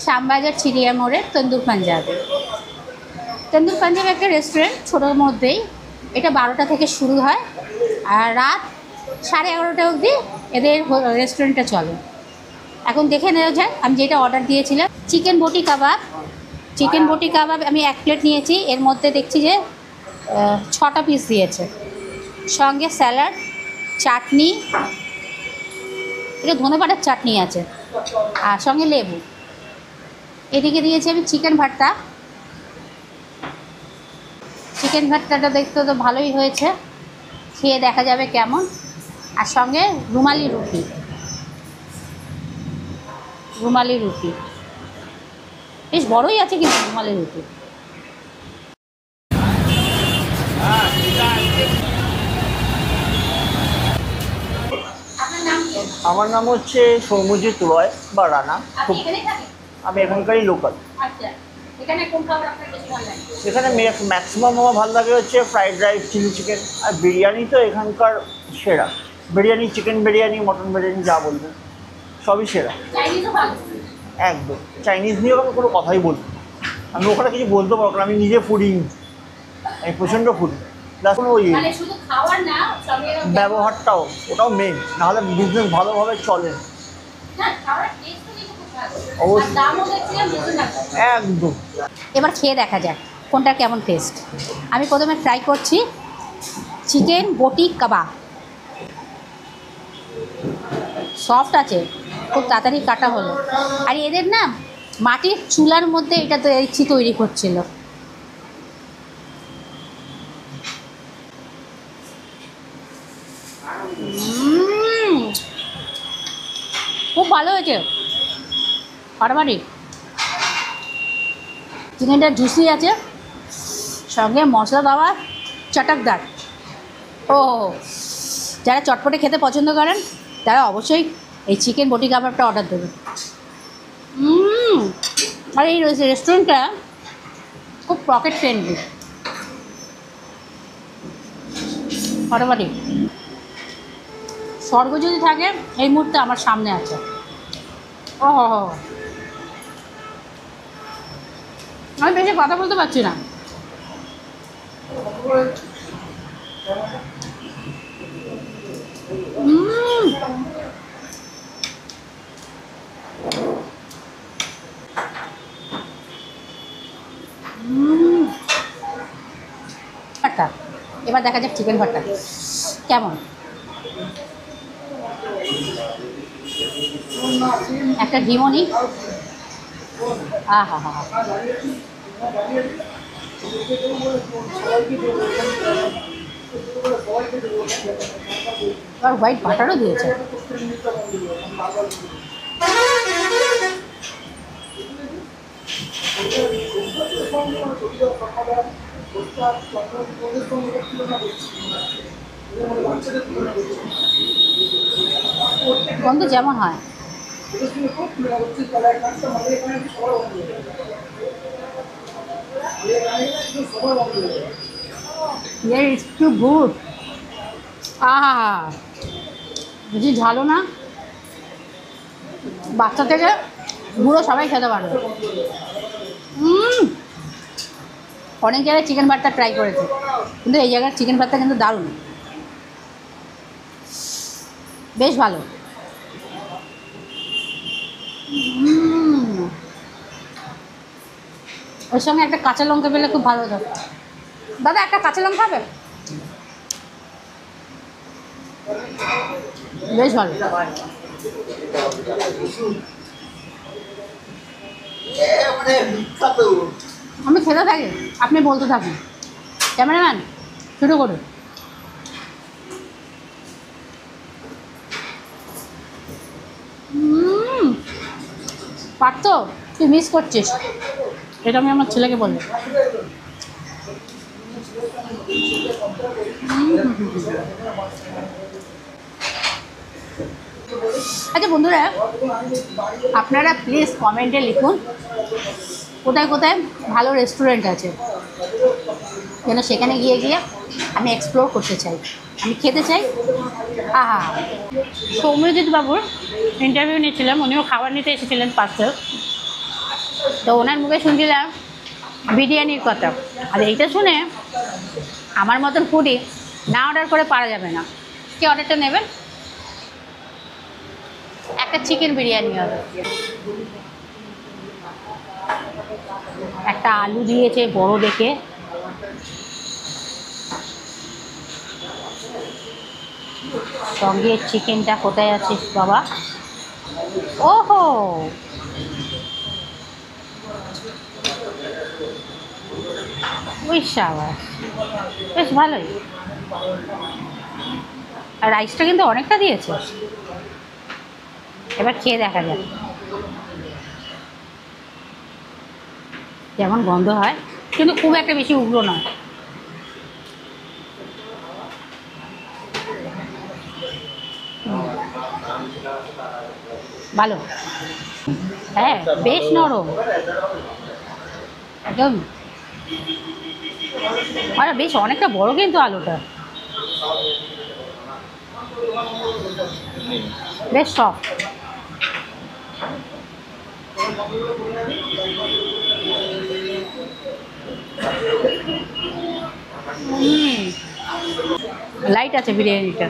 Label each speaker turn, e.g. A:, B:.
A: শ্যামবাজার চিড়িয়া মোড়ে তন্দুর পাঞ্জাবে। তন্দুর পাঞ্জাব একটা রেস্টুরেন্ট, ছোটোর মধ্যেই। এটা 12টা থেকে শুরু হয় আর রাত 11:30 অবধি এদের রেস্টুরেন্টটা চলে। এখন দেখে নেওয়া যায় আমি যেটা অর্ডার দিয়েছিলাম। চিকেন বটি কাবাব। চিকেন বটি কাবাব আমি 1 প্লেট নিয়েছি। এর মধ্যে দেখছি যে 6টা পিস দিয়েছে, সঙ্গে স্যালাড, চাটনি, এটা ধনেপাতার চাটনি আছে, আর সঙ্গে লেবু। এদিকে দিয়েছি আমি চিকেন ভর্তা। চিকেন ভর্তাটা দেখতে তো ভালোই হয়েছে, খেয়ে দেখা যাবে কেমন। আর সঙ্গে রুমালি রুটি। রুমালি রুটি বেশ বড়ই আছে কিন্তু রুমালি রুটি।
B: আমার নাম হচ্ছে সৌম্যজিৎ রয় বা রানা। আমি এখানকারই লোকাল। এখানে ম্যাক্সিমাম আমার ভালো লাগে হচ্ছে ফ্রাইড রাইস, চিলি চিকেন আর বিরিয়ানি। তো এখানকার সেরা বিরিয়ানি, চিকেন বিরিয়ানি, মটন বিরিয়ানি, যা বলবেন সবই সেরা। একদম চাইনিজ নিয়েও আমি কোনো কথাই বলবো, আমি ওখানে কিছু বলতে পারবো না। আমি নিজে ফুডিং, আমি প্রচণ্ড ফুডি। প্লাস ওই ব্যবহারটাও, ওটাও মেন, নাহলে বিজনেস ভালোভাবে চলে একদম।
A: এবার খেয়ে দেখা যাক কোনটা কেমন টেস্ট। আমি প্রথমে ট্রাই করছি চিকেন বটি কাবাব। সফট আছে, খুব তাড়াতাড়ি কাটা হলো। আর এদের না মাটির চুলার মধ্যে এটা দেখছি তৈরি করছিল। খুব ভালো হয়েছে, ফাটাফাটি। চিকেনটা জুসি আছে, সঙ্গে মশলা দেওয়া চটকদার। ও, যারা চটপটে খেতে পছন্দ করেন তারা অবশ্যই এই চিকেন বটি কাবাবটা অর্ডার দেবেন। আর এই রেস্টুরেন্টটা খুব পকেট ফ্রেন্ডলি, ফাটাফাটি। স্বর্গ যদি থাকে এই মুহূর্তে আমার সামনে আছে। ও হো হো, আমি বেশি কথা বলতে পারছি না। ভর্তা, এবার দেখা যাক চিকেন ভর্তা কেমন। একটা ডিমনি, আহা হা, আর হোয়াইট বাটারও দিয়েছে। গন্ধ যেমন হয় it's too good। আহা, বেশি ঝালও না, বাচ্চা থেকে বুড়ো সবাই খেতে পারবে। অনেক জায়গায় চিকেন ভর্তা ট্রাই করেছে, কিন্তু এই জায়গার চিকেন ভর্তা কিন্তু দারুণ, বেশ ভালো। ওর সঙ্গে একটা কাঁচা লঙ্কা পেলে খুব ভালো হতো। দাদা একটা কাঁচা লঙ্কা হবে? বেশ ভালো। আমি খেতে থাকি, আপনি বলতে থাকুন। ক্যামেরাম্যান শুরু করুন। পারত, তুই মিস করছিস। এটা আমি আমার ছেলেকে বলবো। আচ্ছা বন্ধুরা, আপনারা প্লিজ কমেন্টে লিখুন কোথায় কোথায় ভালো রেস্টুরেন্ট আছে, যেন সেখানে গিয়ে গিয়ে আমি এক্সপ্লোর করতে চাই, আমি খেতে চাই। আহা, সৌম্যজিৎ বাবুর ইন্টারভিউ নিয়েছিলাম, উনিও খাবার নিতে এসেছিলেন পার্সেল। তো ওনার মুখে শুনছিলাম বিরিয়ানির কথা। আর এইটা শুনে আমার মতন ফুডি না অর্ডার করে পারা যাবে না। কি অর্ডারটা নেবেন? একটা চিকেন বিরিয়ানি হবে, একটা আলু দিয়েছে বড় দেখে, সঙ্গে চিকেনটা কোথায় আছিস বাবা? ওহো, ওই সাবাস, বেশ ভালোই। আর রাইসটা কিন্তু অনেকটা দিয়েছে। এবার খেয়ে দেখা যাক যেমন গন্ধ হয়, কিন্তু খুব একটা বেশি উগ্র নয়। ভালো, হ্যাঁ বেশ নরম একদম। আর বেশ অনেকটা বড় কিন্তু আলুটা, বেশ সফট। লাইট আছে বিরিয়ানিটা।